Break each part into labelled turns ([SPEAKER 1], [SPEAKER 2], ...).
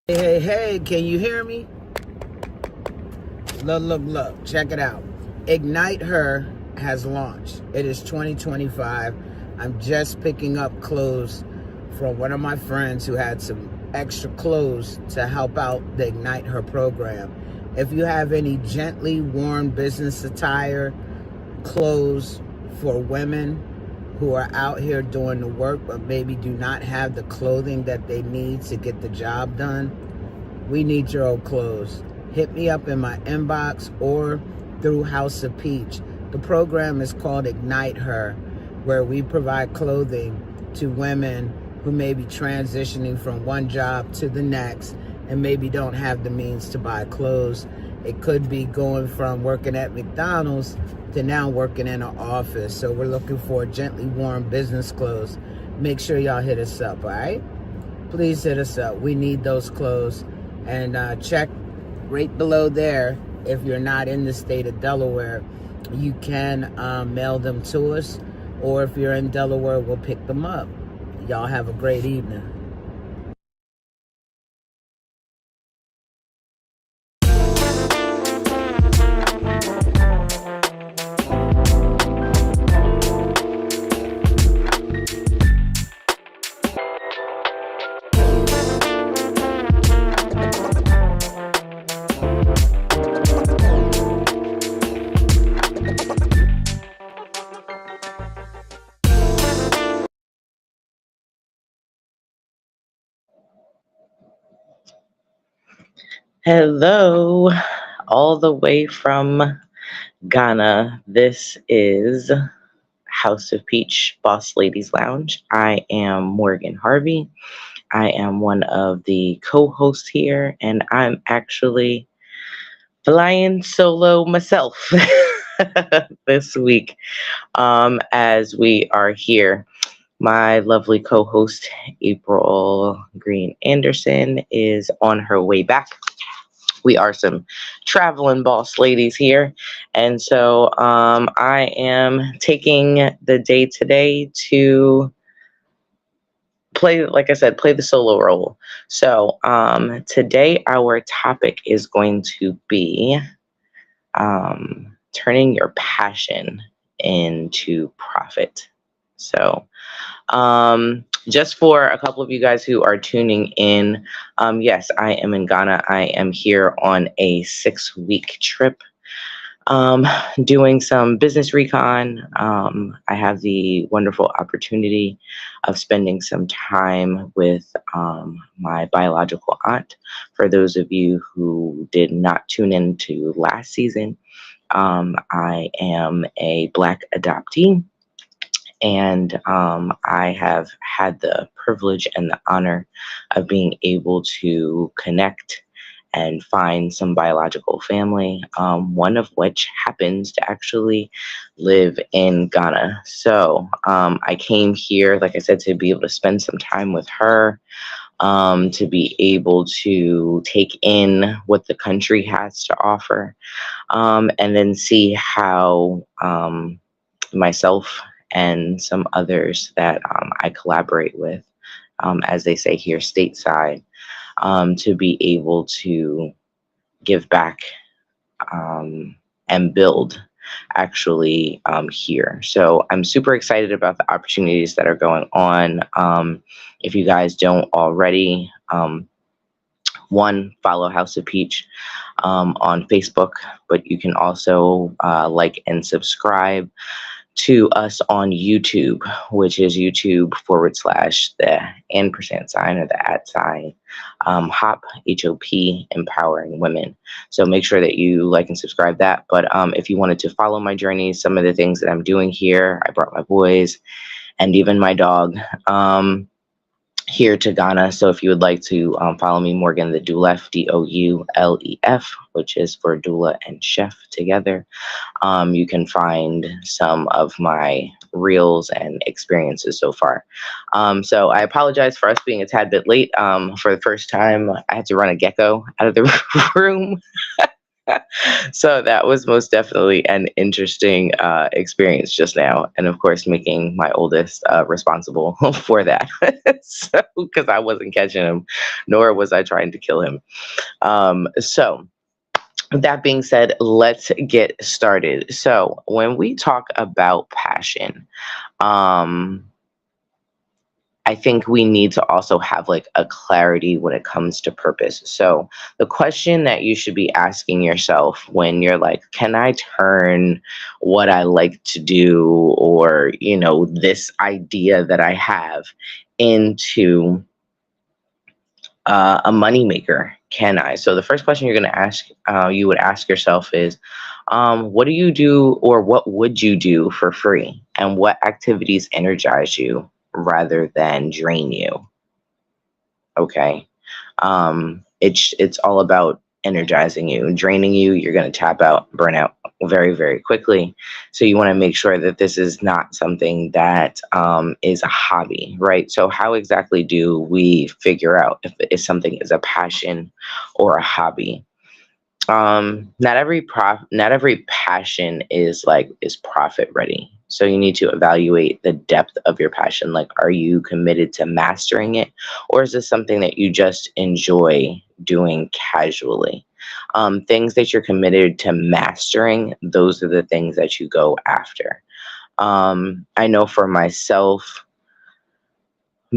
[SPEAKER 1] Hey, can you hear me? Look, check it out. Ignite Her has launched. It is 2025. I'm just picking up clothes from one of my friends who had some extra clothes to help out the Ignite Her program. If you have any gently worn business attire, clothes for women who are out here doing the work but maybe do not have the clothing that they need to get the job done, we need your old clothes. Hit me up in my inbox or through House of Peach. The program is called Ignite Her, where we provide clothing to women who may be transitioning from one job to the next and maybe don't have the means to buy clothes. It could be going from working at McDonald's to now working in an office. So we're looking for gently worn business clothes. Make sure y'all hit us up, all right? Please hit us up. We need those clothes. And check right below there. If you're not in the state of Delaware, you can mail them to us. Or if you're in Delaware, we'll pick them up. Y'all have a great evening.
[SPEAKER 2] Hello, all the way from Ghana. This is House of Peach Boss Ladies Lounge. I am Morgan Harvey. I am one of the co-hosts here, and I'm actually flying solo myself this week as we are here. My lovely co-host, April Green Anderson, is on her way back. We are some traveling boss ladies here. And so I am taking the day today to play, like I said, play the solo role. So today our topic is going to be turning your passion into profit. So just for a couple of you guys who are tuning in, yes, I am in Ghana. I am here on a 6-week trip, doing some business recon. I have the wonderful opportunity of spending some time with my biological aunt. For those of you who did not tune into last season, I am a Black adoptee. And I have had the privilege and the honor of being able to connect and find some biological family, one of which happens to actually live in Ghana. So I came here, like I said, to be able to spend some time with her, to be able to take in what the country has to offer, and then see how myself and some others that I collaborate with, as they say here, stateside, to be able to give back and build actually here. So I'm super excited about the opportunities that are going on. If you guys don't already, one, follow House of Peach on Facebook, but you can also like and subscribe to us on YouTube, which is YouTube/ the &sign or the @ H.O.P, H.O.P, Empowering Women. So make sure that you like and subscribe that. But if you wanted to follow my journey, some of the things that I'm doing here, I brought my boys and even my dog here to Ghana. So if you would like to follow me, Morgan the Doulef, DOULEF, which is for doula and chef together, you can find some of my reels and experiences so far. So I apologize for us being a tad bit late. For the first time, I had to run a gecko out of the room. So that was most definitely an interesting experience just now, and of course, making my oldest responsible for that. So, because I wasn't catching him, nor was I trying to kill him. So that being said, let's get started. So when we talk about passion, um, I think we need to also have like a clarity when it comes to purpose. So the question that you should be asking yourself when you're like, can I turn what I like to do, or, this idea that I have, into a moneymaker? Can I? So the first question you're going to ask, you would ask yourself is, what do you do, or what would you do for free? And what activities energize you rather than drain you? Okay. It's all about energizing you. Draining you, you're going to tap out, burn out very, very quickly. So you want to make sure that this is not something that is a hobby, right? So how exactly do we figure out if something is a passion or a hobby? Not every passion is profit ready. So you need to evaluate the depth of your passion. Like, are you committed to mastering it, or is this something that you just enjoy doing casually? Things that you're committed to mastering, those are the things that you go after. I know for myself,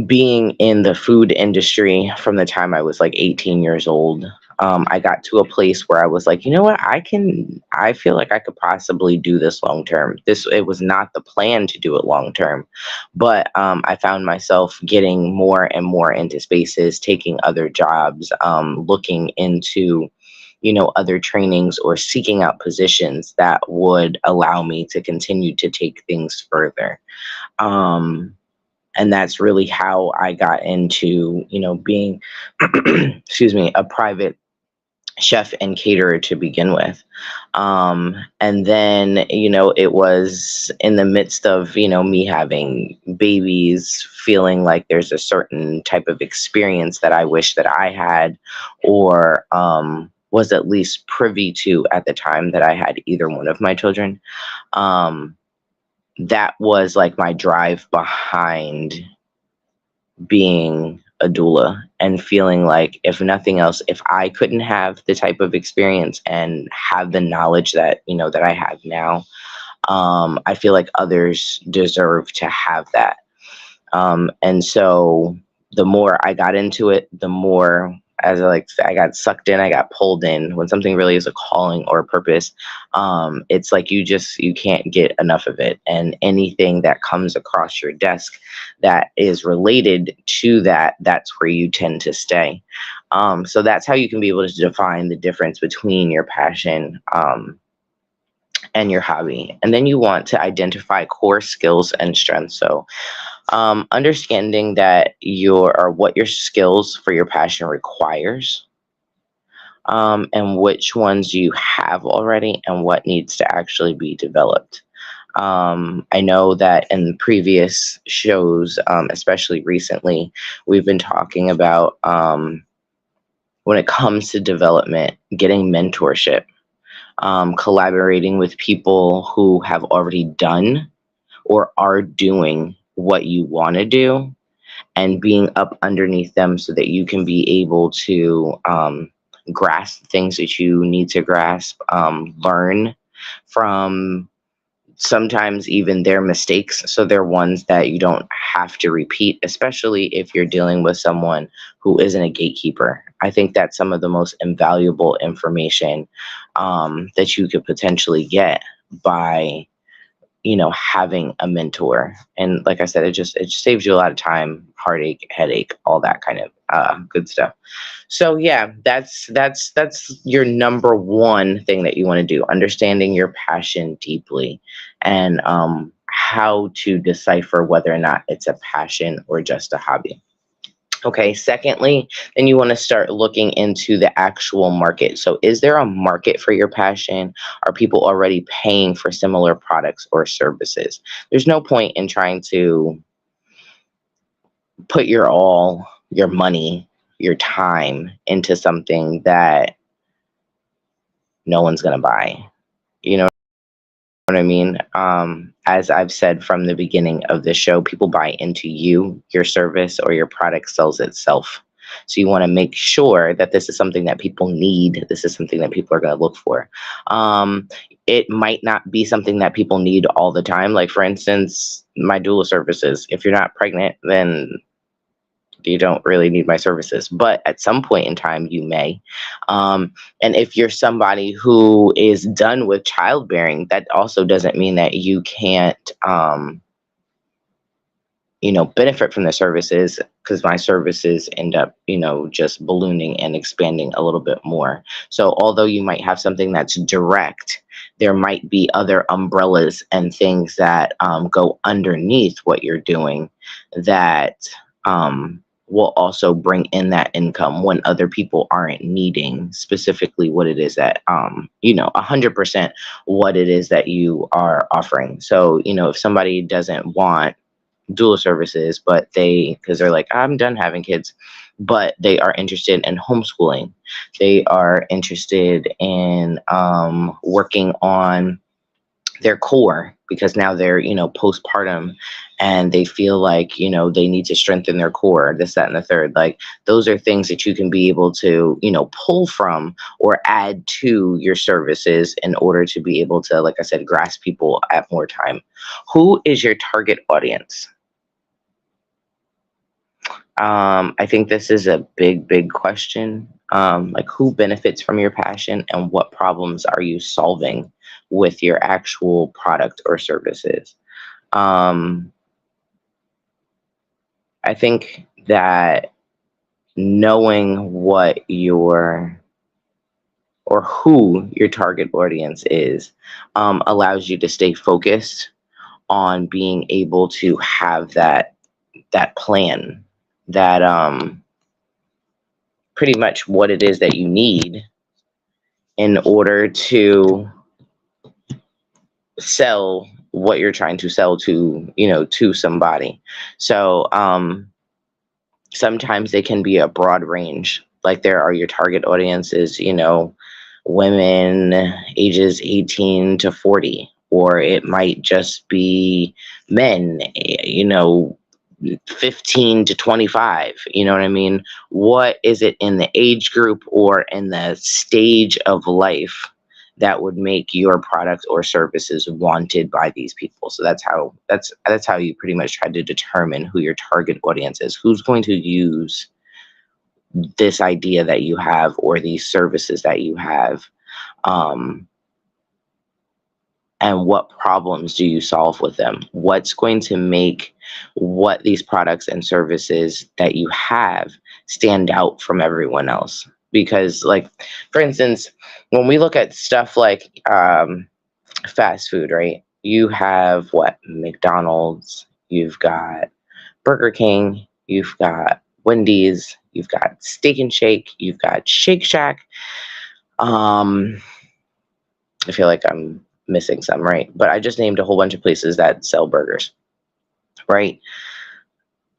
[SPEAKER 2] being in the food industry from the time I was like 18 years old, I got to a place where I was like, you know what, I feel like I could possibly do this long term. It was not the plan to do it long term, but I found myself getting more and more into spaces, taking other jobs, looking into, other trainings, or seeking out positions that would allow me to continue to take things further. Um, and that's really how I got into, being, excuse me, a private chef and caterer to begin with. And then, it was in the midst of, me having babies, feeling like there's a certain type of experience that I wish that I had, or was at least privy to at the time that I had either one of my children. Um, that was like my drive behind being a doula, and feeling like, if nothing else, if I couldn't have the type of experience and have the knowledge that, that I have now, I feel like others deserve to have that. And so the more I got into it, the more, as I like to say, I got sucked in, I got pulled in. When something really is a calling or a purpose, it's like you can't get enough of it. And anything that comes across your desk that is related to that, that's where you tend to stay. So that's how you can be able to define the difference between your passion and your hobby. And then you want to identify core skills and strengths. So understanding that what your skills for your passion requires, and which ones you have already, and what needs to actually be developed. I know that in previous shows, especially recently, we've been talking about, when it comes to development, getting mentorship, collaborating with people who have already done or are doing what you want to do, and being up underneath them so that you can be able to grasp things that you need to grasp, learn from sometimes even their mistakes, so they're ones that you don't have to repeat, especially if you're dealing with someone who isn't a gatekeeper. I think that's some of the most invaluable information that you could potentially get by, having a mentor. And like I said, it just saves you a lot of time, heartache, headache, all that kind of good stuff. So yeah, that's your number one thing that you want to do: understanding your passion deeply, and how to decipher whether or not it's a passion or just a hobby. Okay, secondly, then you want to start looking into the actual market. So is there a market for your passion? Are people already paying for similar products or services? There's no point in trying to put your money, your time into something that no one's going to buy. You know what I mean? As I've said from the beginning of the show, people buy into you, your service, or your product sells itself. So you want to make sure that this is something that people need. This is something that people are going to look for. Um, it might not be something that people need all the time. Like, for instance, my doula services. If you're not pregnant, then you don't really need my services, but at some point in time you may. And if you're somebody who is done with childbearing, that also doesn't mean that you can't benefit from the services, because my services end up just ballooning and expanding a little bit more. So although you might have something that's direct, there might be other umbrellas and things that go underneath what you're doing that will also bring in that income when other people aren't needing specifically what it is that 100% what it is that you are offering. So if somebody doesn't want doula services, but because they're like, I'm done having kids, but they are interested in homeschooling, they are interested in working on their core, because now they're postpartum, and they feel like they need to strengthen their core, this, that, and the third. Like, those are things that you can be able to pull from or add to your services in order to be able to, like I said, grasp people at more time. Who is your target audience? I think this is a big question. Like, who benefits from your passion, and what problems are you solving with your actual product or services? I think that knowing what or who your target audience is allows you to stay focused on being able to have that plan, that pretty much what it is that you need in order to sell what you're trying to sell to somebody. So sometimes they can be a broad range. Like, there are your target audiences, women ages 18 to 40, or it might just be men, 15 to 25. You know what I mean? What is it in the age group or in the stage of life that would make your product or services wanted by these people? So that's how you pretty much try to determine who your target audience is, who's going to use this idea that you have or these services that you have. And what problems do you solve with them? What's going to make what these products and services that you have stand out from everyone else? Because, like, for instance, when we look at stuff like fast food, right? You have what? McDonald's, you've got Burger King, you've got Wendy's, you've got Steak and Shake, you've got Shake Shack. I feel like I'm missing some, right? But I just named a whole bunch of places that sell burgers, right?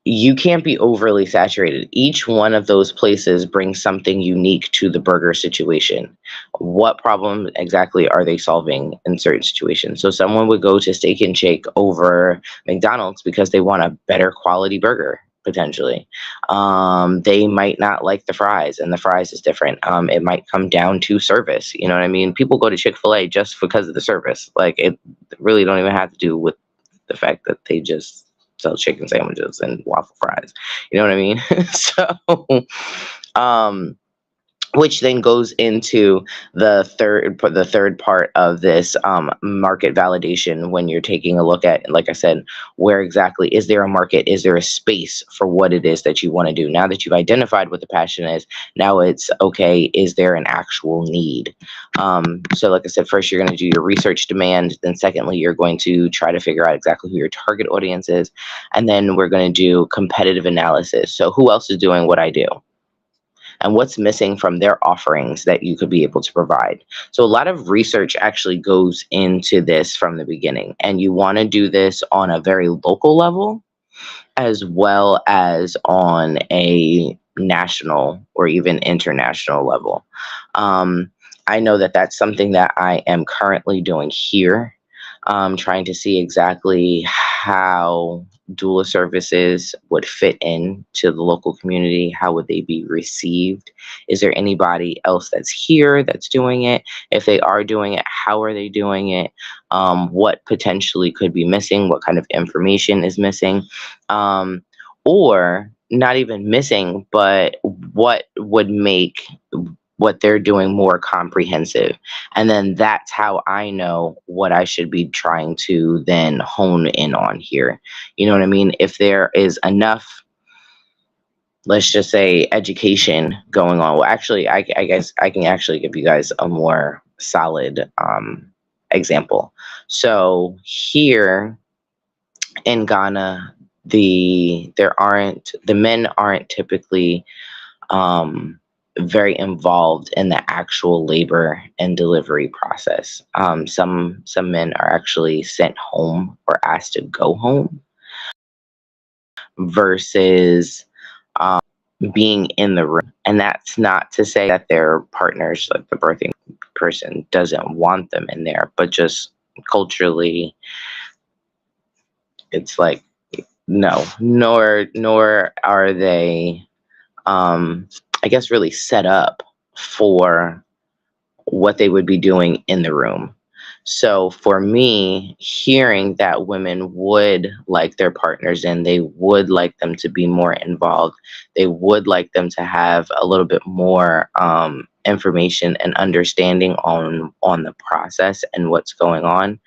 [SPEAKER 2] You can't be overly saturated. Each one of those places brings something unique to the burger situation. What problem exactly are they solving in certain situations? So someone would go to Steak and Shake over McDonald's because they want a better quality burger, potentially. They might not like the fries, and the fries is different. It might come down to service. You know what I mean? People go to Chick-fil-A just because of the service. Like, it really don't even have to do with the fact that they just sell chicken sandwiches and waffle fries. You know what I mean? So, which then goes into the third part of this market validation, when you're taking a look at, like I said, where exactly is there a market? Is there a space for what it is that you want to do? Now that you've identified what the passion is, now it's okay, is there an actual need? So like I said, first you're going to do your research demand. Then secondly, you're going to try to figure out exactly who your target audience is. And then we're going to do competitive analysis. So who else is doing what I do? And what's missing from their offerings that you could be able to provide. So a lot of research actually goes into this from the beginning, and you want to do this on a very local level as well as on a national or even international level. I know that that's something that I am currently doing here, trying to see exactly how doula services would fit in to the local community. How would they be received? Is there anybody else that's here that's doing it? If they are doing it, how are they doing it? What potentially could be missing? What kind of information is missing? Or not even missing, but what would make what they're doing more comprehensive. And then that's how I know what I should be trying to then hone in on here. You know what I mean? If there is enough, let's just say, education going on. Well, actually, I guess I can actually give you guys a more solid example. So here in Ghana, the men aren't typically very involved in the actual labor and delivery process. Some men are actually sent home or asked to go home versus being in the room. And that's not to say that their partners, like the birthing person, doesn't want them in there, but just culturally, it's like no, nor are they, I guess, really set up for what they would be doing in the room. So for me, hearing that women would like their partners in, they would like them to be more involved, they would like them to have a little bit more information and understanding on the process and what's going on.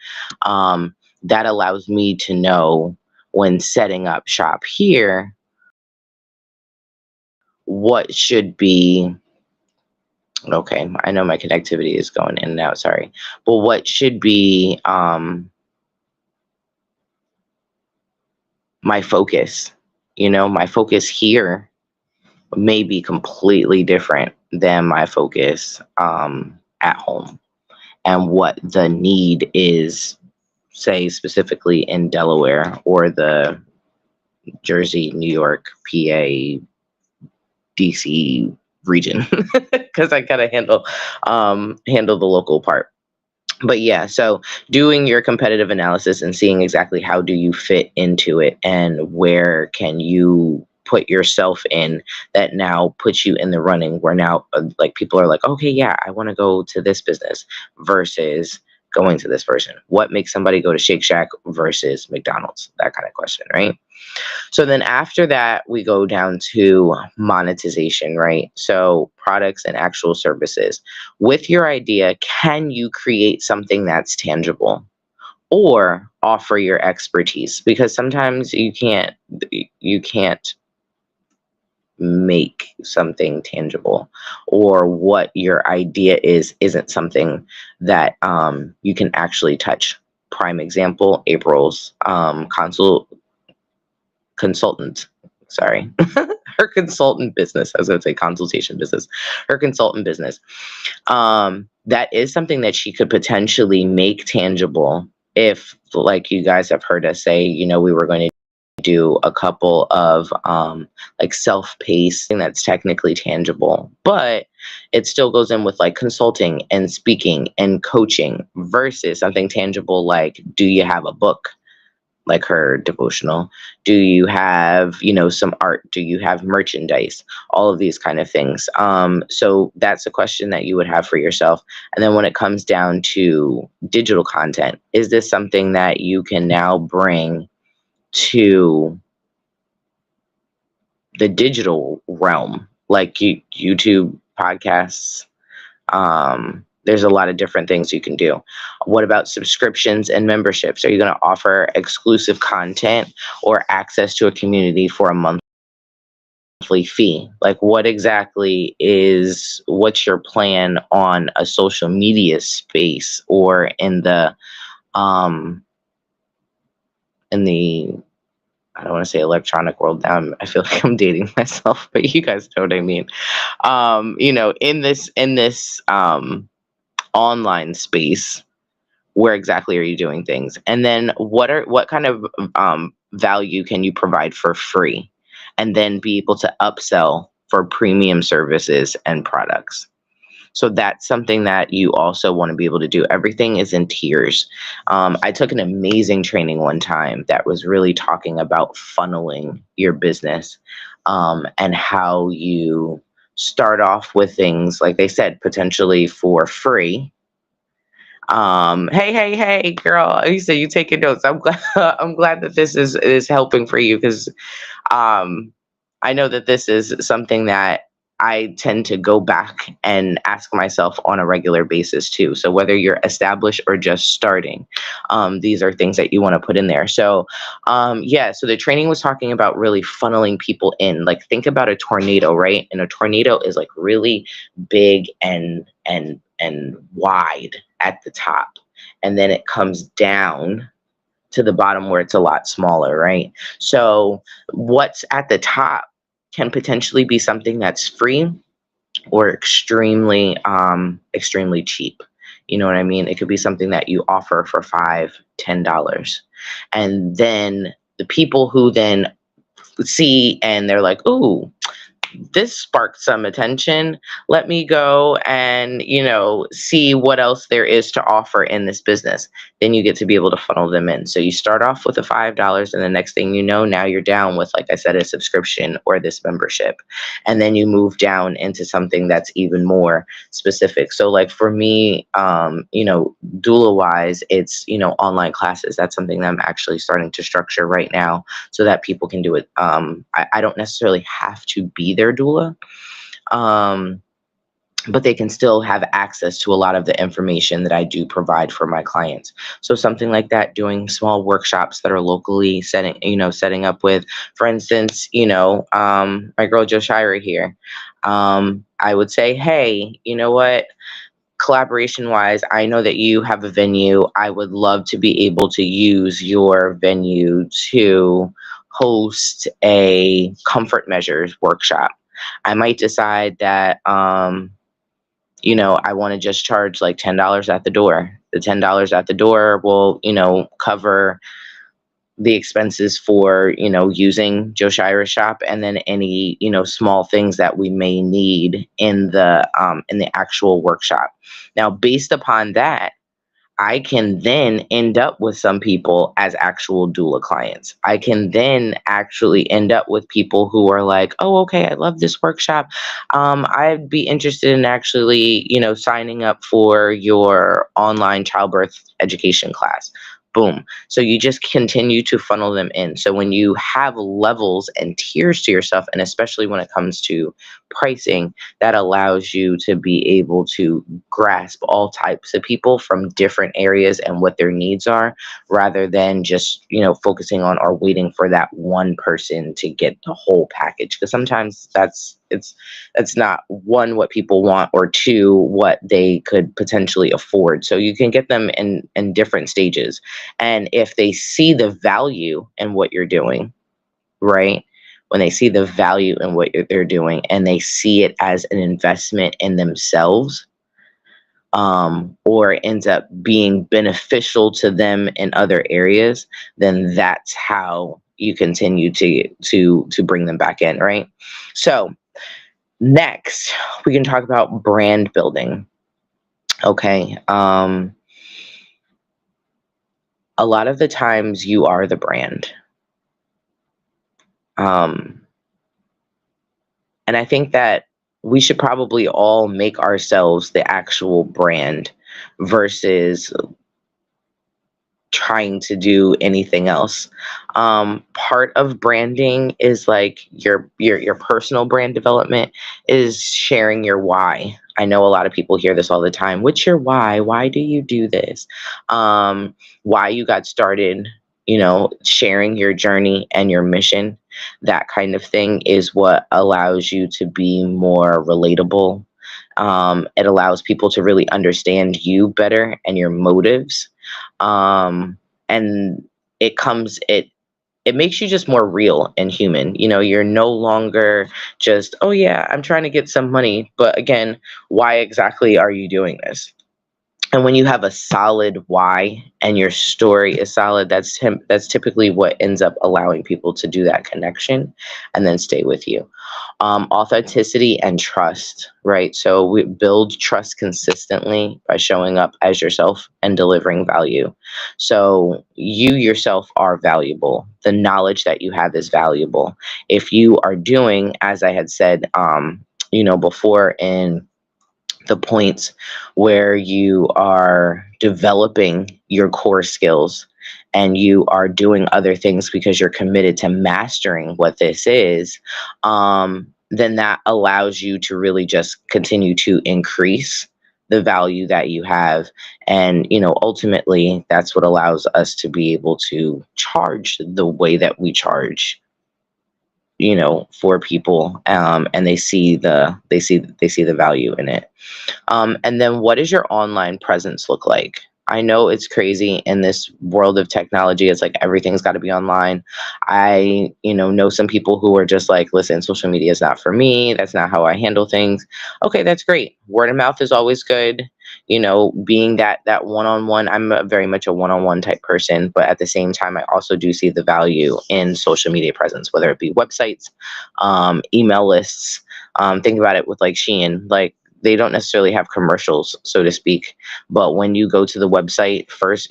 [SPEAKER 2] That allows me to know when setting up shop here what should be. Okay, I know my connectivity is going in and out, sorry. But what should be my focus? You know, my focus here may be completely different than my focus at home. And what the need is, say, specifically in Delaware or the Jersey, New York, PA, DC region, because I gotta handle the local part. But yeah, so doing your competitive analysis and seeing exactly how do you fit into it and where can you put yourself in that now puts you in the running, where now like people are like, okay, yeah, I want to go to this business versus going to this person. What makes somebody go to Shake Shack versus McDonald's? That kind of question, right? So then after that, we go down to monetization, right? So products and actual services. With your idea, can you create something that's tangible or offer your expertise? Because sometimes you can't make something tangible, or what your idea isn't something that you can actually touch. Prime example, April's consultant, sorry, her consultant business. I was going to say consultation business, her consultant business. That is something that she could potentially make tangible if, like you guys have heard us say, you know, we were going to do a couple of like self-paced thing that's technically tangible, but it still goes in with like consulting and speaking and coaching versus something tangible like, do you have a book? Like her devotional? Do you have, you know, some art? Do you have merchandise? All of these kind of things. So that's a question that you would have for yourself. And then when it comes down to digital content, is this something that you can now bring to the digital realm, like YouTube, podcasts? There's a lot of different things you can do. What about subscriptions and memberships? Are you going to offer exclusive content or access to a community for a monthly fee? Like, what's your plan on a social media space or in the in the I don't want to say electronic world now. I feel like I'm dating myself, but you guys know what I mean. You know, in this online space, where exactly are you doing things? And then what kind of value can you provide for free, and then be able to upsell for premium services and products? So that's something that you also want to be able to do. Everything is in tiers. I took an amazing training one time that was really talking about funneling your business, and how you start off with things, like they said, potentially for free. Hey, girl, you said you taking notes. I'm glad. I'm glad that this is helping for you, because um, I know that this is something that I tend to go back and ask myself on a regular basis too. So whether you're established or just starting, these are things that you want to put in there. So yeah, so the training was talking about really funneling people in. Like, think about a tornado, right? And a tornado is like really big and wide at the top, and then it comes down to the bottom where it's a lot smaller, right? So what's at the top can potentially be something that's free or extremely cheap. You know what I mean? It could be something that you offer for $5, $10. And then the people who then see and they're like, ooh, this sparked some attention. Let me go and, see what else there is to offer in this business. Then you get to be able to funnel them in. So you start off with a $5, and the next thing you know, now you're down with, like I said, a subscription or this membership. And then you move down into something that's even more specific. So like for me, doula wise, it's, online classes. That's something that I'm actually starting to structure right now so that people can do it. I don't necessarily have to be their doula, but they can still have access to a lot of the information that I do provide for my clients. So something like that, doing small workshops that are locally setting up with, for instance, my girl Joshira here. I would say, hey, you know what? Collaboration wise, I know that you have a venue. I would love to be able to use your venue to host a comfort measures workshop. I might decide that, I want to just charge like $10 at the door. The $10 at the door will, cover the expenses for, using Joshira's shop, and then any, small things that we may need in the actual workshop. Now, based upon that, I can then end up with some people as actual doula clients. I can then actually end up with people who are like, oh, okay, I love this workshop. I'd be interested in actually, signing up for your online childbirth education class. Boom. So you just continue to funnel them in. So when you have levels and tiers to yourself, and especially when it comes to pricing, that allows you to be able to grasp all types of people from different areas and what their needs are, rather than just, focusing on or waiting for that one person to get the whole package. Because sometimes that's not, one, what people want, or two, what they could potentially afford. So you can get them in different stages. And if they see the value in what you're doing, right? When they see the value in what they're doing, and they see it as an investment in themselves, or ends up being beneficial to them in other areas, then that's how you continue to bring them back in, right? So next, we can talk about brand building. Okay. A lot of the times you are the brand. And I think that we should probably all make ourselves the actual brand versus trying to do anything else. Part of branding is like your personal brand development is sharing your why. I know a lot of people hear this all the time. What's your why? Why do you do this? Why you got started, sharing your journey and your mission, that kind of thing is what allows you to be more relatable. It allows people to really understand you better and your motives. And it makes you just more real and human. You're no longer just, oh yeah, I'm trying to get some money. But again, why exactly are you doing this? And when you have a solid why and your story is solid, that's typically what ends up allowing people to do that connection and then stay with you. Authenticity and trust, right? So we build trust consistently by showing up as yourself and delivering value. So you yourself are valuable. The knowledge that you have is valuable. If you are doing, as I had said, before in the points where you are developing your core skills and you are doing other things because you're committed to mastering what this is, then that allows you to really just continue to increase the value that you have. And, ultimately, that's what allows us to be able to charge the way that we charge, for people, and they see the value in it. And then what does your online presence look like? I know it's crazy in this world of technology. It's like everything's got to be online. I, know some people who are just like, listen, social media is not for me. That's not how I handle things. Okay, that's great. Word of mouth is always good. Being that one-on-one, I'm very much a one-on-one type person, but at the same time, I also do see the value in social media presence, whether it be websites, email lists. Think about it with like Shein, like, they don't necessarily have commercials, so to speak. But when you go to the website first,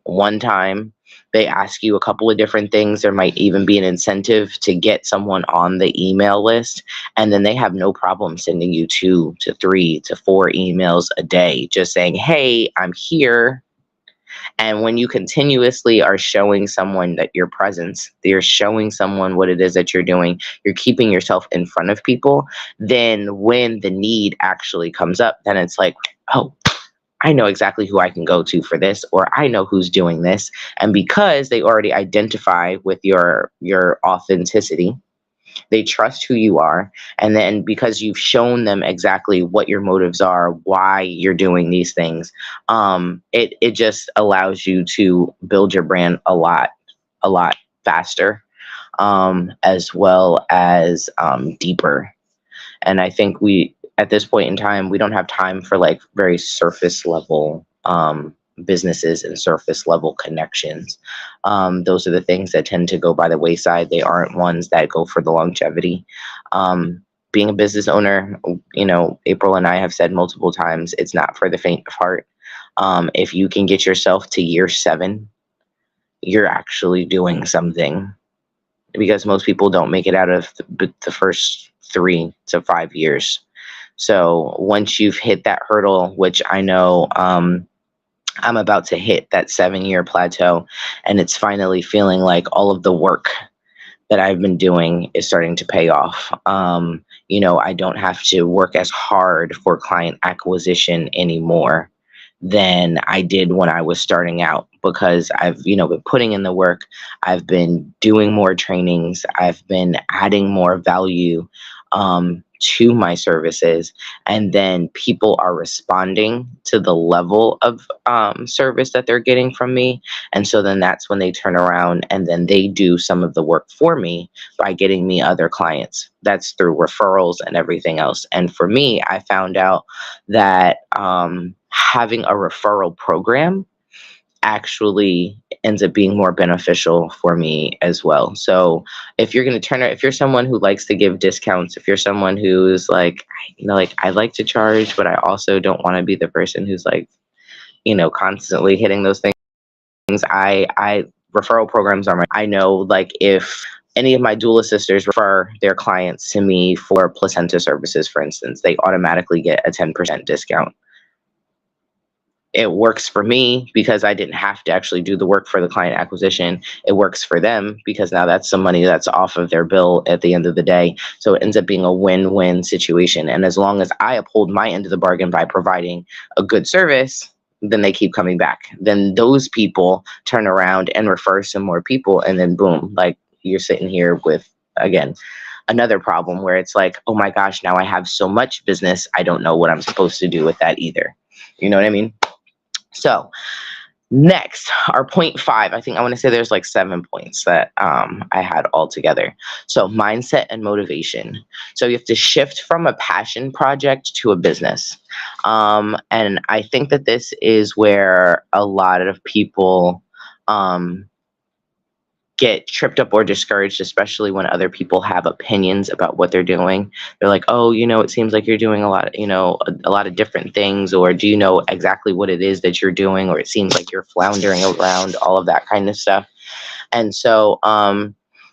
[SPEAKER 2] one time they ask you a couple of different things. There might even be an incentive to get someone on the email list. And then they have no problem sending you 2 to 3 to 4 emails a day, just saying, hey, I'm here. And when you continuously are showing someone that your presence, you're showing someone what it is that you're doing, you're keeping yourself in front of people, then when the need actually comes up, then it's like, oh, I know exactly who I can go to for this, or I know who's doing this. And because they already identify with your authenticity, they trust who you are. And then because you've shown them exactly what your motives are, why you're doing these things, it just allows you to build your brand a lot faster, as well as deeper. And I think at this point in time, we don't have time for like very surface level businesses and surface level connections. Those are the things that tend to go by the wayside. They aren't ones that go for the longevity. Being a business owner, April and I have said multiple times, it's not for the faint of heart. If you can get yourself to year 7, you're actually doing something, because most people don't make it out of the first 3 to 5 years. So once you've hit that hurdle, which I know I'm about to hit that 7-year plateau, and it's finally feeling like all of the work that I've been doing is starting to pay off. I don't have to work as hard for client acquisition anymore than I did when I was starting out, because I've, been putting in the work. I've been doing more trainings. I've been adding more value to my services, and then people are responding to the level of service that they're getting from me. And so then that's when they turn around and then they do some of the work for me by getting me other clients. That's through referrals and everything else. And for me, I found out that having a referral program actually ends up being more beneficial for me as well. So if you're going to if you're someone who likes to give discounts, if you're someone who's like, I like to charge, but I also don't want to be the person who's like, constantly hitting those things. I referral programs are I know, like, if any of my doula sisters refer their clients to me for placenta services, for instance, they automatically get a 10% discount. It works for me because I didn't have to actually do the work for the client acquisition. It works for them because now that's some money that's off of their bill at the end of the day. So it ends up being a win-win situation. And as long as I uphold my end of the bargain by providing a good service, then they keep coming back. Then those people turn around and refer some more people. And then boom, like, you're sitting here with, again, another problem where it's like, oh my gosh, now I have so much business, I don't know what I'm supposed to do with that either. You know what I mean? So Next, our point five. I think I want to say there's like 7 points that I had all together. So mindset and motivation. So you have to shift from a passion project to a business. And I think that this is where a lot of people um, get tripped up or discouraged, especially when other people have opinions about what they're doing. They're like, oh, it seems like you're doing a lot of, a lot of different things, or do you know exactly what it is that you're doing? Or it seems like you're floundering around, all of that kind of stuff. And so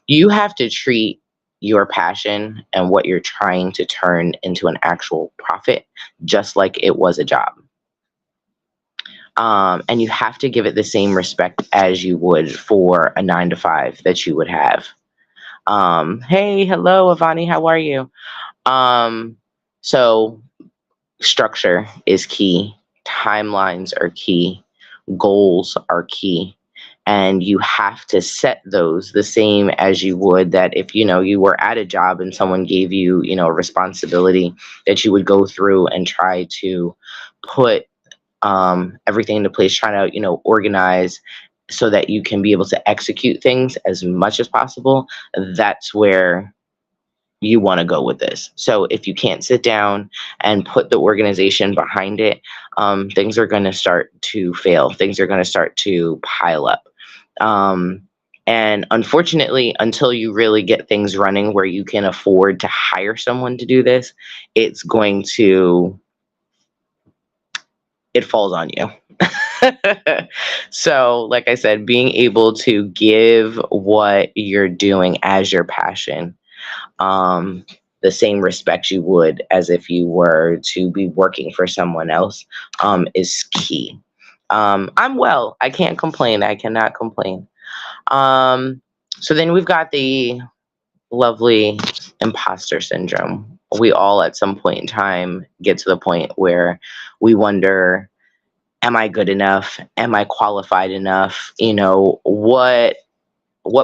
[SPEAKER 2] you have to treat your passion and what you're trying to turn into an actual profit, just like it was a job. And you have to give it the same respect as you would for a 9 to 5 that you would have. Hey, hello, Avani, how are you? So structure is key. Timelines are key. Goals are key. And you have to set those the same as you would that if, you were at a job and someone gave you, a responsibility that you would go through and try to put everything into place, trying to, organize so that you can be able to execute things as much as possible. That's where you want to go with this. So if you can't sit down and put the organization behind it, things are going to start to fail. Things are going to start to pile up. And unfortunately, until you really get things running where you can afford to hire someone to do this, it falls on you. So, like I said, being able to give what you're doing as your passion, the same respect you would as if you were to be working for someone else, is key. I'm well. I can't complain. I cannot complain. So then we've got the lovely imposter syndrome. We all at some point in time get to the point where we wonder, am I good enough? Am I qualified enough? What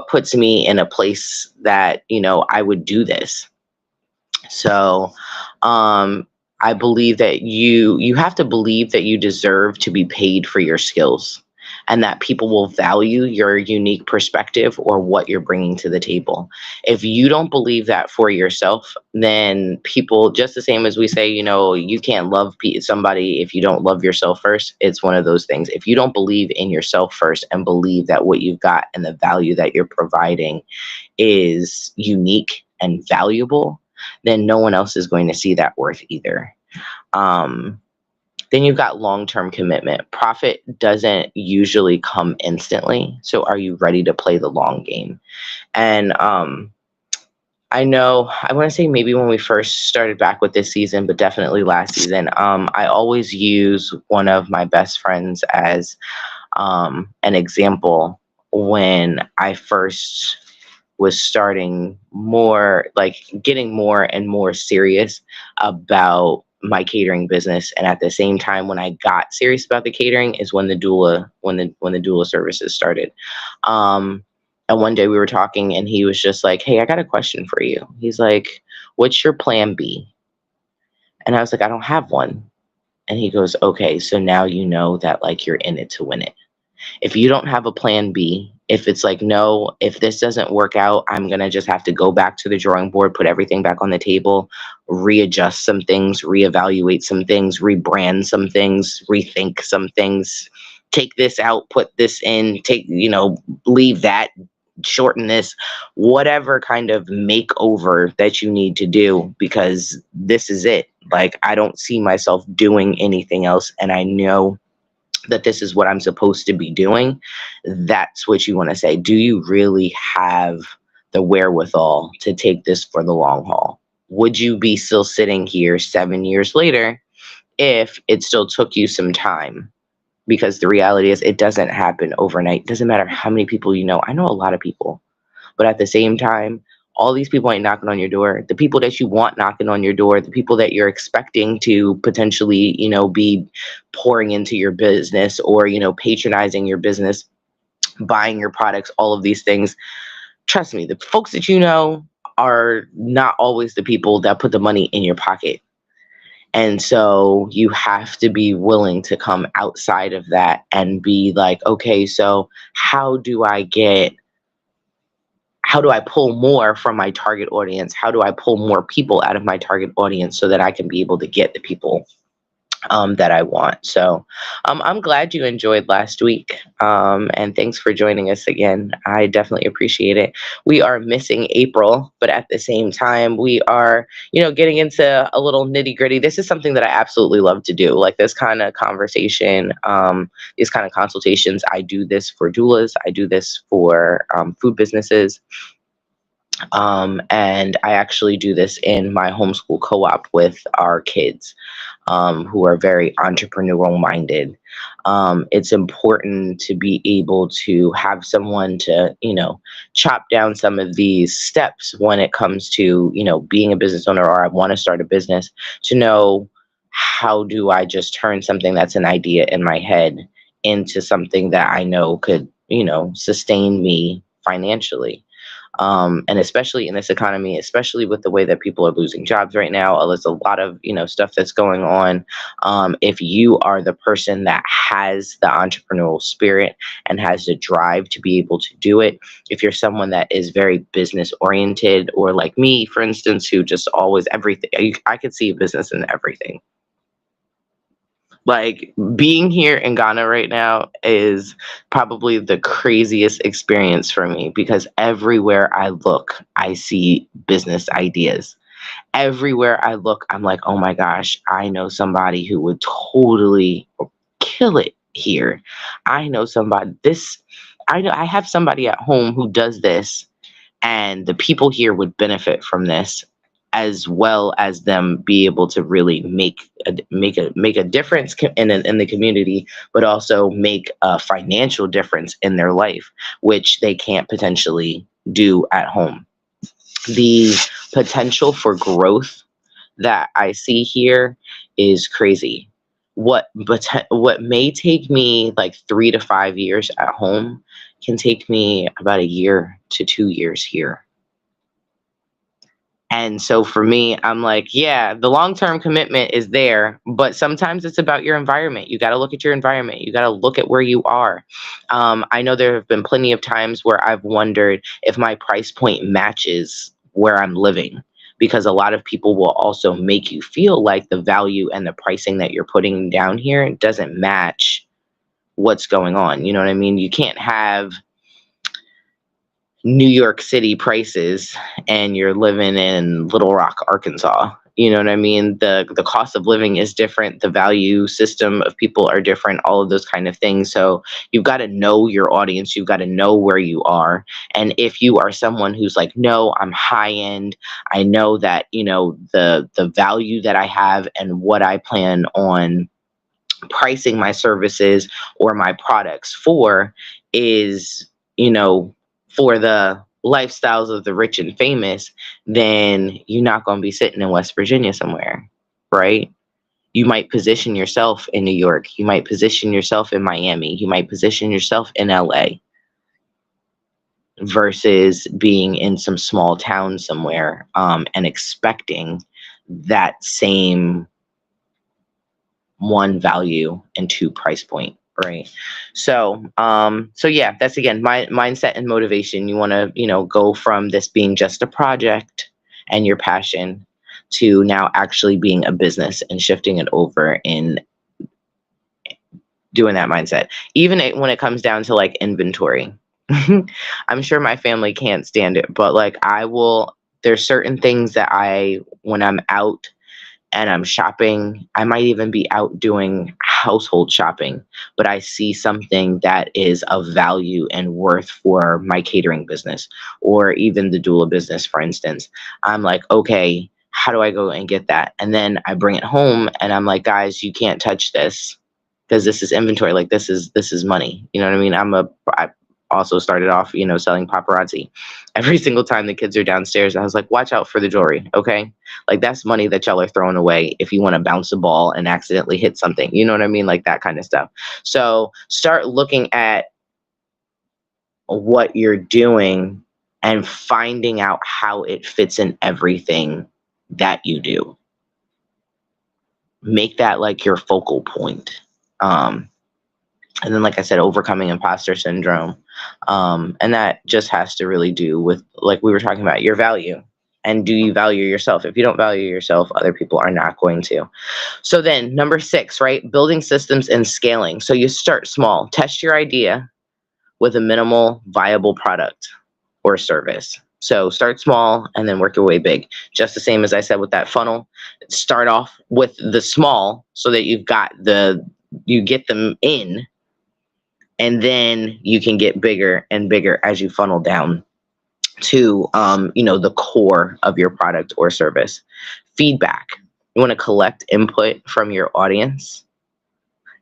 [SPEAKER 2] puts me in a place that, I would do this? So, I believe that you have to believe that you deserve to be paid for your skills and that people will value your unique perspective or what you're bringing to the table. If you don't believe that for yourself, then people, just the same as we say, you can't love somebody if you don't love yourself first. It's one of those things. If you don't believe in yourself first and believe that what you've got and the value that you're providing is unique and valuable, then no one else is going to see that worth either. Then you've got long-term commitment. Profit doesn't usually come instantly. So are you ready to play the long game? And I know, I want to say maybe when we first started back with this season, but definitely last season, I always use one of my best friends as an example when I first was starting getting more and more serious about my catering business. And at the same time, when I got serious about the catering is when the doula services started. And one day we were talking and he was just like, hey, I got a question for you. He's like, what's your plan B? And I was like, I don't have one. And he goes, okay, so now you know that you're in it to win it. If you don't have a plan B, if it's like, no, if this doesn't work out, I'm going to just have to go back to the drawing board, put everything back on the table, readjust some things, reevaluate some things, rebrand some things, rethink some things, take this out, put this in, leave that, shorten this, whatever kind of makeover that you need to do, because this is it. I don't see myself doing anything else. And I know that this is what I'm supposed to be doing. That's what you want to say. Do you really have the wherewithal to take this for the long haul? Would you be still sitting here 7 years later if it still took you some time? Because the reality is it doesn't happen overnight. It doesn't matter how many people you know. I know a lot of people, but at the same time, all these people ain't knocking on your door. The people that you want knocking on your door, the people that you're expecting to potentially, be pouring into your business or, patronizing your business, buying your products, all of these things. Trust me, the folks that you know are not always the people that put the money in your pocket. And so you have to be willing to come outside of that and be like, okay, so how do I pull more from my target audience? How do I pull more people out of my target audience so that I can be able to get the people that I want? So I'm glad you enjoyed last week. And thanks for joining us again. I definitely appreciate it. We are missing April, but at the same time, we are, getting into a little nitty gritty. This is something that I absolutely love to do, like this kind of conversation, these kind of consultations. I do this for doulas. I do this for food businesses. And I actually do this in my homeschool co-op with our kids who are very entrepreneurial minded. It's important to be able to have someone to, chop down some of these steps when it comes to, being a business owner, or I want to start a business, to know, how do I just turn something that's an idea in my head into something that I know could, sustain me financially. And especially in this economy, especially with the way that people are losing jobs right now, there's a lot of stuff that's going on. If you are the person that has the entrepreneurial spirit and has the drive to be able to do it, if you're someone that is very business oriented, or like me, for instance, who just always everything, I could see a business in everything. Like, being here in Ghana right now is probably the craziest experience for me, because everywhere I look, I see business ideas. Everywhere I look, I'm like, oh my gosh, I know somebody who would totally kill it here. I know somebody I have somebody at home who does this, and the people here would benefit from this, as well as them be able to really make a difference in the community, but also make a financial difference in their life, which they can't potentially do at home. The potential for growth that I see here is crazy. What may take me like 3 to 5 years at home can take me about a year to 2 years here. And so for me, I'm like, yeah, the long-term commitment is there, but sometimes it's about your environment. You got to look at your environment. You got to look at where you are. I know there have been plenty of times where I've wondered if my price point matches where I'm living, because a lot of people will also make you feel like the value and the pricing that you're putting down here doesn't match what's going on. You know what I mean? You can't have New York City prices and you're living in Little Rock, Arkansas. You know what I mean? The cost of living is different. The value system of people are different, all of those kind of things. So you've got to know your audience. You've got to know where you are. And if you are someone who's like, no, I'm high end, I know that, the value that I have and what I plan on pricing my services or my products for is, for the lifestyles of the rich and famous, then you're not going to be sitting in West Virginia somewhere, right? You might position yourself in New York. You might position yourself in Miami. You might position yourself in LA, versus being in some small town somewhere, and expecting that same one value and two price point, right? So yeah, that's again my mindset and motivation. You want to go from this being just a project and your passion to now actually being a business and shifting it over in doing that mindset. Even when it comes down to like inventory, I'm sure my family can't stand it, but like there's certain things that when I'm out and I'm shopping, I might even be out doing household shopping, but I see something that is of value and worth for my catering business, or even the doula business, for instance. I'm like, okay, how do I go and get that? And then I bring it home and I'm like, guys, you can't touch this, because this is inventory. Like, this is money. You know what I mean? I also started off, selling paparazzi. Every single time the kids are downstairs, I was like, watch out for the jewelry, okay? Like, that's money that y'all are throwing away if you want to bounce a ball and accidentally hit something. You know what I mean? Like, that kind of stuff. So start looking at what you're doing and finding out how it fits in everything that you do. make that like your focal point. And then, like I said, overcoming imposter syndrome. And that just has to really do with, like we were talking about, your value. And do you value yourself? If you don't value yourself, other people are not going to. So then number 6, right? Building systems and scaling. So you start small, test your idea with a minimal viable product or service. So start small and then work your way big. Just the same as I said with that funnel. Start off with the small so that you get them in, and then you can get bigger and bigger as you funnel down to the core of your product or service. Feedback. You want to collect input from your audience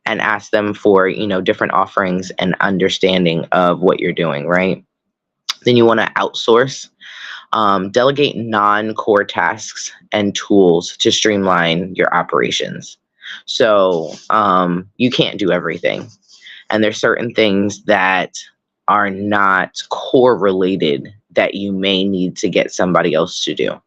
[SPEAKER 2] and ask them for different offerings and understanding of what you're doing, right? Then you want to outsource, delegate non-core tasks and tools to streamline your operations. So you can't do everything. And there's certain things that are not core related that you may need to get somebody else to do.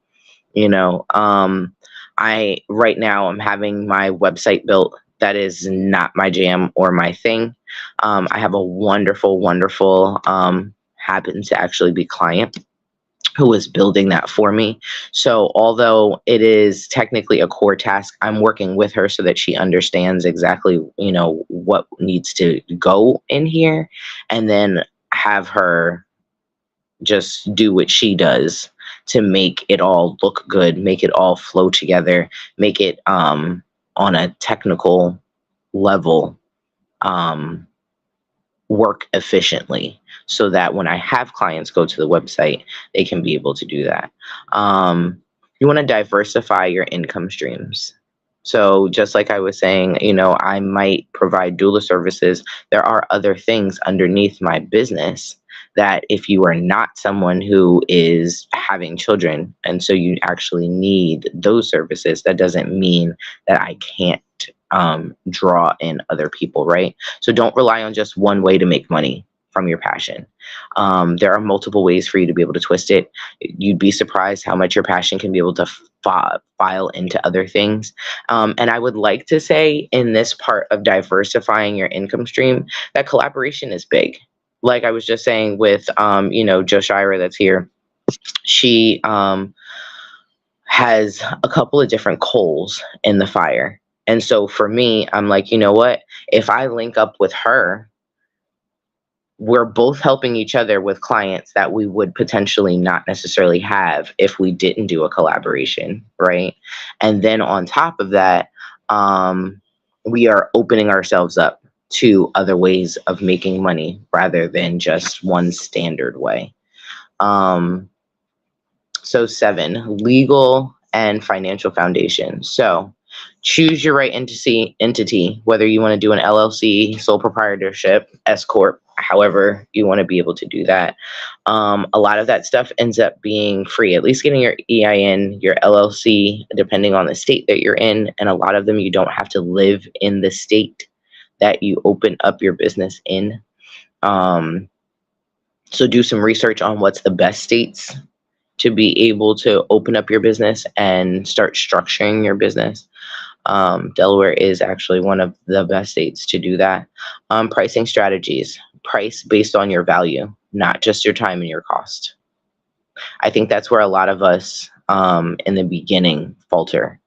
[SPEAKER 2] I right now I'm having my website built. That is not my jam or my thing. I have a wonderful happens to actually be client who is building that for me. So although it is technically a core task, I'm working with her so that she understands exactly, what needs to go in here, and then have her just do what she does to make it all look good, make it all flow together, make it on a technical level work efficiently, so that when I have clients go to the website, they can be able to do that. You want to diversify your income streams. So just like I was saying, I might provide doula services. There are other things underneath my business that if you are not someone who is having children, and so you actually need those services, that doesn't mean that I can't draw in other people, right? So don't rely on just one way to make money from your passion. There are multiple ways for you to be able to twist it. You'd be surprised how much your passion can be able to file into other things. And I would like to say, in this part of diversifying your income stream, that collaboration is big. Like I was just saying with, Joshira that's here. She has a couple of different coals in the fire. And so for me, I'm like, you know what? If I link up with her, we're both helping each other with clients that we would potentially not necessarily have if we didn't do a collaboration, right? And then on top of that, we are opening ourselves up to other ways of making money rather than just one standard way. So 7, legal and financial foundation. So choose your right entity, whether you want to do an LLC, sole proprietorship, S Corp, however you want to be able to do that. A lot of that stuff ends up being free, at least getting your EIN, your LLC, depending on the state that you're in. And a lot of them, you don't have to live in the state that you open up your business in. So do some research on what's the best states to be able to open up your business and start structuring your business. Delaware is actually one of the best states to do that. Pricing strategies, price based on your value, not just your time and your cost. I think that's where a lot of us in the beginning falter.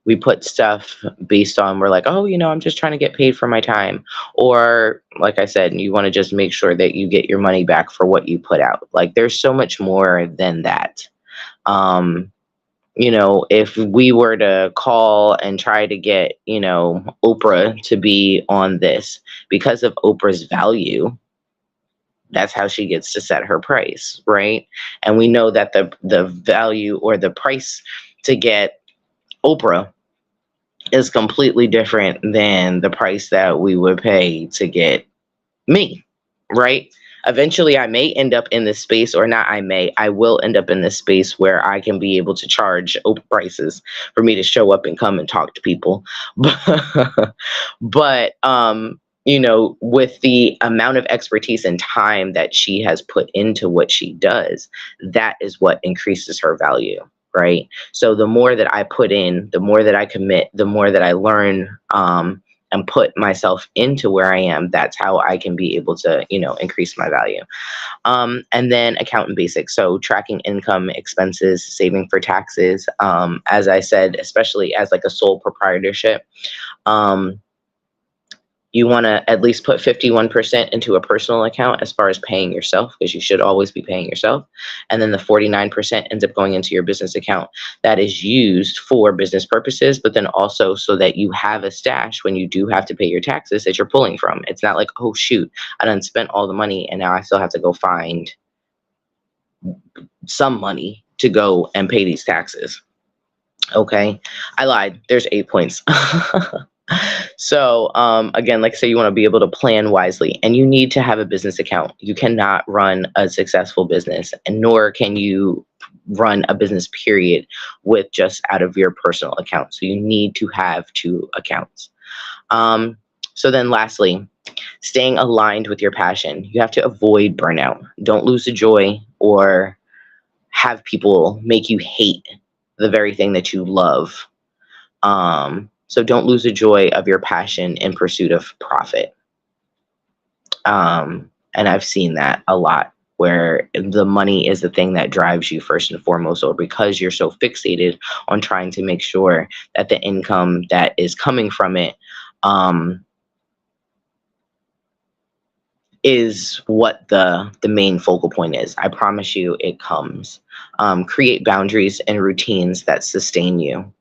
[SPEAKER 2] We put stuff based on, we're like, oh, I'm just trying to get paid for my time. Or like I said, you want to just make sure that you get your money back for what you put out. Like there's so much more than that. If we were to call and try to get, Oprah to be on this, because of Oprah's value, that's how she gets to set her price, right? And we know that the value or the price to get Oprah is completely different than the price that we would pay to get me, right? Eventually I may end up in this space, or not I will end up in this space where I can be able to charge Oprah prices for me to show up and come and talk to people. But with the amount of expertise and time that she has put into what she does, that is what increases her value. right? So the more that I put in, the more that I commit, the more that I learn, and put myself into where I am, that's how I can be able to, increase my value. And then accountant basics. So tracking income, expenses, saving for taxes. As I said, especially as like a sole proprietorship, um, you want to at least put 51% into a personal account as far as paying yourself, because you should always be paying yourself. And then the 49% ends up going into your business account that is used for business purposes, but then also so that you have a stash when you do have to pay your taxes that you're pulling from. It's not like, oh, shoot, I done spent all the money and now I still have to go find some money to go and pay these taxes. Okay, I lied. There's 8 points. So again, like I say, you want to be able to plan wisely, and you need to have a business account. You cannot run a successful business, and nor can you run a business period with just out of your personal account. So you need to have 2 accounts. So then lastly, staying aligned with your passion. You have to avoid burnout. Don't lose the joy or have people make you hate the very thing that you love. So don't lose the joy of your passion in pursuit of profit. And I've seen that a lot, where the money is the thing that drives you first and foremost, or because you're so fixated on trying to make sure that the income that is coming from it is what the main focal point is. I promise you it comes. Create boundaries and routines that sustain you.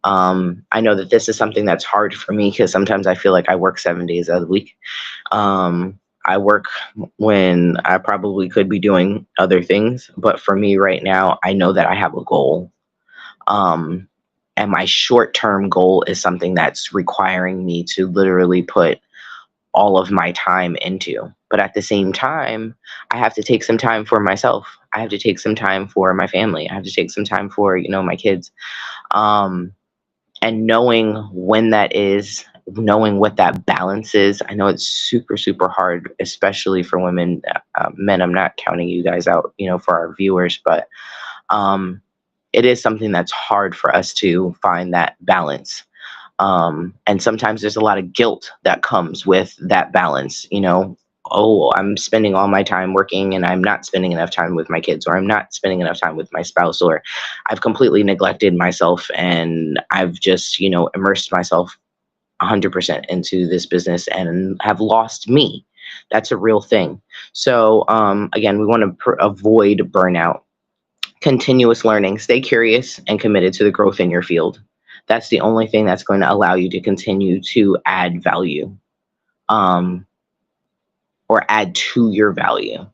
[SPEAKER 2] I know that this is something that's hard for me because sometimes I feel like I work 7 days out of the week. I work when I probably could be doing other things, but for me right now, I know that I have a goal. And my short-term goal is something that's requiring me to literally put all of my time into. But at the same time, I have to take some time for myself. I have to take some time for my family. I have to take some time for, my kids. And knowing when that is, knowing what that balance is. I know it's super, super hard, especially for women. Men, I'm not counting you guys out, for our viewers, but it is something that's hard for us to find that balance. And sometimes there's a lot of guilt that comes with that balance, oh, I'm spending all my time working and I'm not spending enough time with my kids, or I'm not spending enough time with my spouse, or I've completely neglected myself and I've just, immersed myself 100% into this business and have lost me. That's a real thing. So again, we want to avoid burnout. Continuous learning. Stay curious and committed to the growth in your field. That's the only thing that's going to allow you to continue to add value, or add to your value.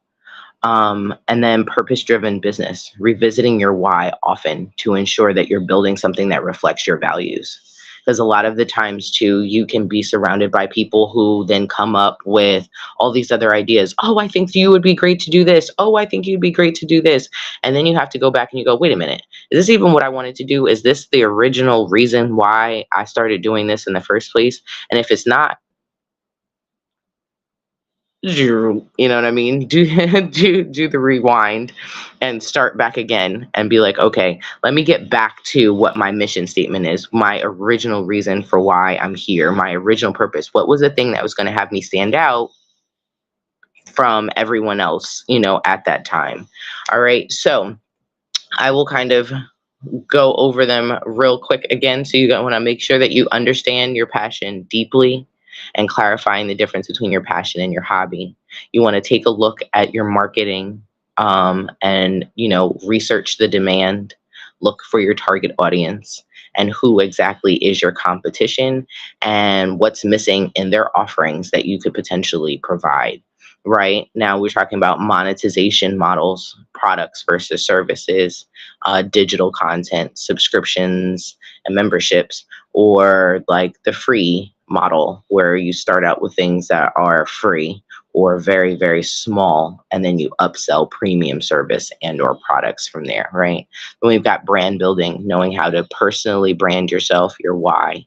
[SPEAKER 2] And then purpose-driven business, revisiting your why often to ensure that you're building something that reflects your values. Because a lot of the times too, you can be surrounded by people who then come up with all these other ideas. Oh, I think you would be great to do this. Oh, I think you'd be great to do this. And then you have to go back and you go, wait a minute, is this even what I wanted to do? Is this the original reason why I started doing this in the first place? And if it's not, you know what I mean? Do the rewind and start back again and be like, okay, let me get back to what my mission statement is, my original reason for why I'm here, my original purpose. What was the thing that was going to have me stand out from everyone else, at that time? All right. So I will kind of go over them real quick again. So you want to make sure that you understand your passion deeply and clarifying the difference between your passion and your hobby. You want to take a look at your marketing, and, research the demand, look for your target audience and who exactly is your competition and what's missing in their offerings that you could potentially provide. Right now, we're talking about monetization models, products versus services, digital content, subscriptions, and memberships, or like the free model where you start out with things that are free or very, very small, and then you upsell premium service and or products from there, right? Then we've got brand building, knowing how to personally brand yourself, your why,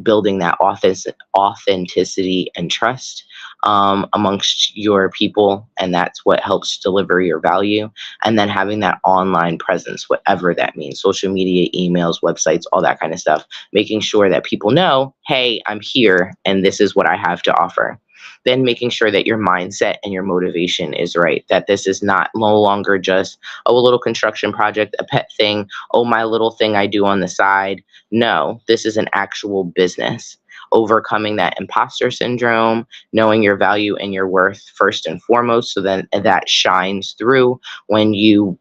[SPEAKER 2] building that authenticity and trust, amongst your people, and that's what helps deliver your value. And then having that online presence, whatever that means, social media, emails, websites, all that kind of stuff, making sure that people know, hey, I'm here and this is what I have to offer. Then making sure that your mindset and your motivation is right, that this is not no longer just, oh, a little construction project, a pet thing, oh, my little thing I do on the side. No, this is an actual business. Overcoming that imposter syndrome, knowing your value and your worth first and foremost, so then that shines through when you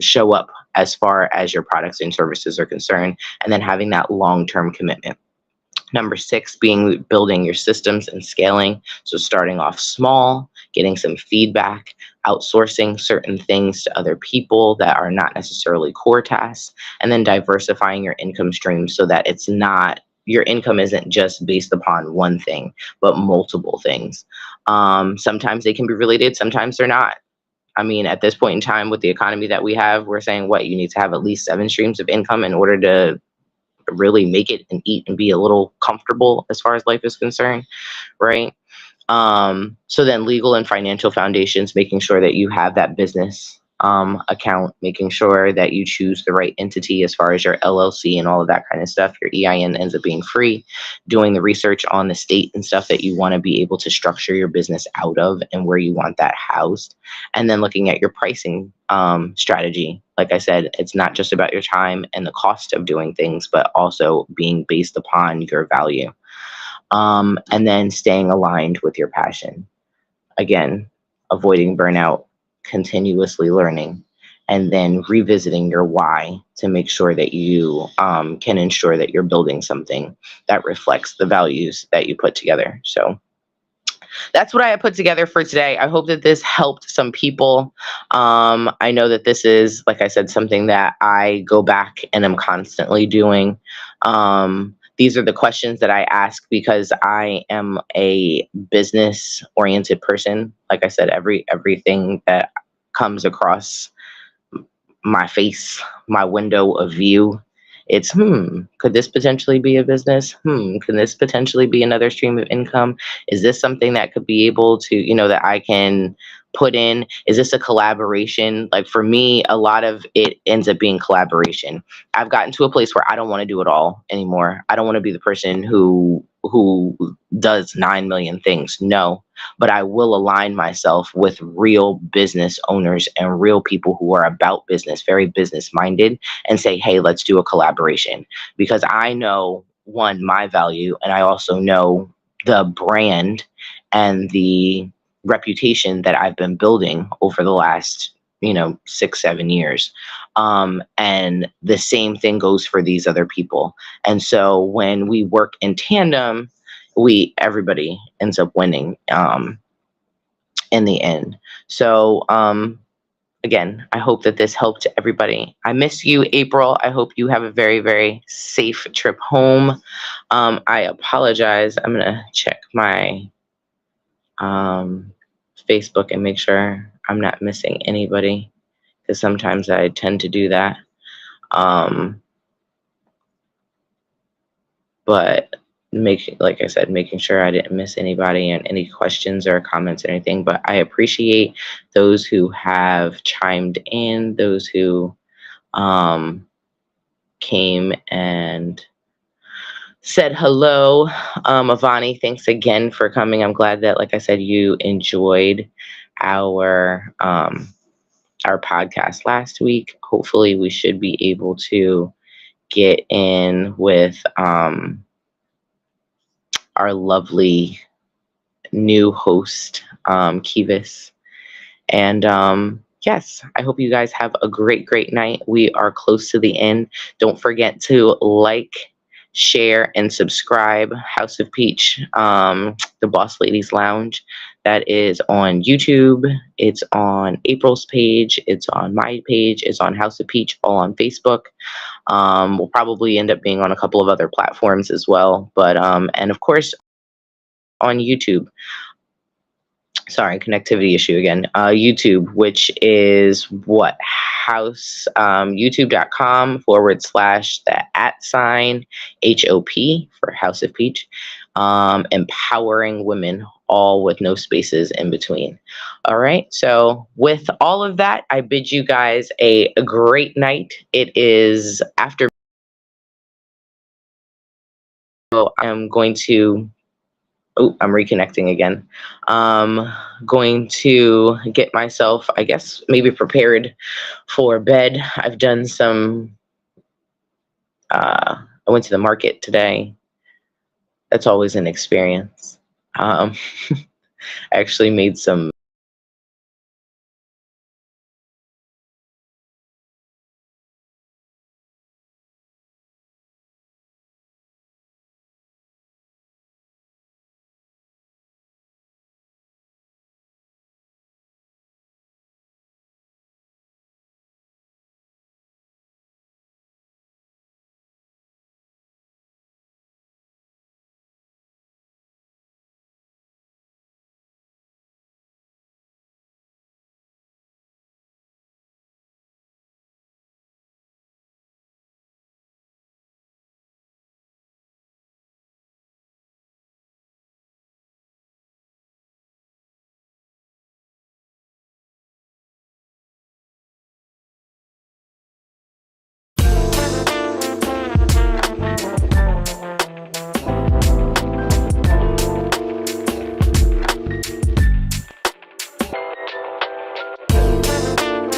[SPEAKER 2] show up as far as your products and services are concerned, and then having that long-term commitment. Number 6 being building your systems and scaling. So starting off small, getting some feedback, outsourcing certain things to other people that are not necessarily core tasks, and then diversifying your income streams so that it's not, your income isn't just based upon one thing, but multiple things. Sometimes they can be related, sometimes they're not. I mean, at this point in time, with the economy that we have, we're saying what, you need to have at least 7 streams of income in order to really make it and eat and be a little comfortable as far as life is concerned, right? So then legal and financial foundations, making sure that you have that business account, making sure that you choose the right entity as far as your LLC and all of that kind of stuff. Your EIN ends up being free. Doing the research on the state and stuff that you want to be able to structure your business out of and where you want that housed. And then looking at your pricing strategy. Like I said, it's not just about your time and the cost of doing things, but also being based upon your value. And then staying aligned with your passion. Again, avoiding burnout, continuously learning, and then revisiting your why to make sure that you can ensure that you're building something that reflects the values that you put together. So that's what I have put together for today. I hope that this helped some people. I know that this is, like I said, something that I go back and I'm constantly doing. These are the questions that I ask because I am a business-oriented person. Like I said, everything that comes across my face, my window of view, it's, could this potentially be a business? Can this potentially be another stream of income? Is this something that could be able to, that I can put in? Is this a collaboration? Like for me, a lot of it ends up being collaboration. I've gotten to a place where I don't want to do it all anymore. I don't want to be the person who does 9 million things. No, but I will align myself with real business owners and real people who are about business, very business minded, and say, hey, let's do a collaboration. Because I know, one, my value, and I also know the brand and the reputation that I've been building over the last 6-7 years. And the same thing goes for these other people. And so when we work in tandem, everybody ends up winning in the end. So again, I hope that this helped everybody. I miss you, April. I hope you have a very, very safe trip home. I apologize. I'm gonna check my Facebook and make sure I'm not missing anybody, because sometimes I tend to do that. But like I said, making sure I didn't miss anybody and any questions or comments or anything. But I appreciate those who have chimed in, those who came and said hello. Avani, thanks again for coming. I'm glad that, like I said, you enjoyed our podcast last week. Hopefully we should be able to get in with our lovely new host, Kivis. And yes, I hope you guys have a great, great night. We are close to the end. Don't forget to like, share, and subscribe. House of Peach, the Boss Ladies Lounge. That is on YouTube. It's on April's page. It's on my page. It's on House of Peach, all on Facebook. We'll probably end up being on a couple of other platforms as well. But and of course on YouTube. Sorry, connectivity issue again. YouTube, which is what? youtube.com/the @ H.O.P for House of Peach. Empowering women all with no spaces in between. All right. So with all of that, I bid you guys a great night. It is after. So I am going to. Oh, I'm reconnecting again. Going to get myself, I guess, maybe prepared for bed. I've done some. I went to the market today. That's always an experience. I actually made some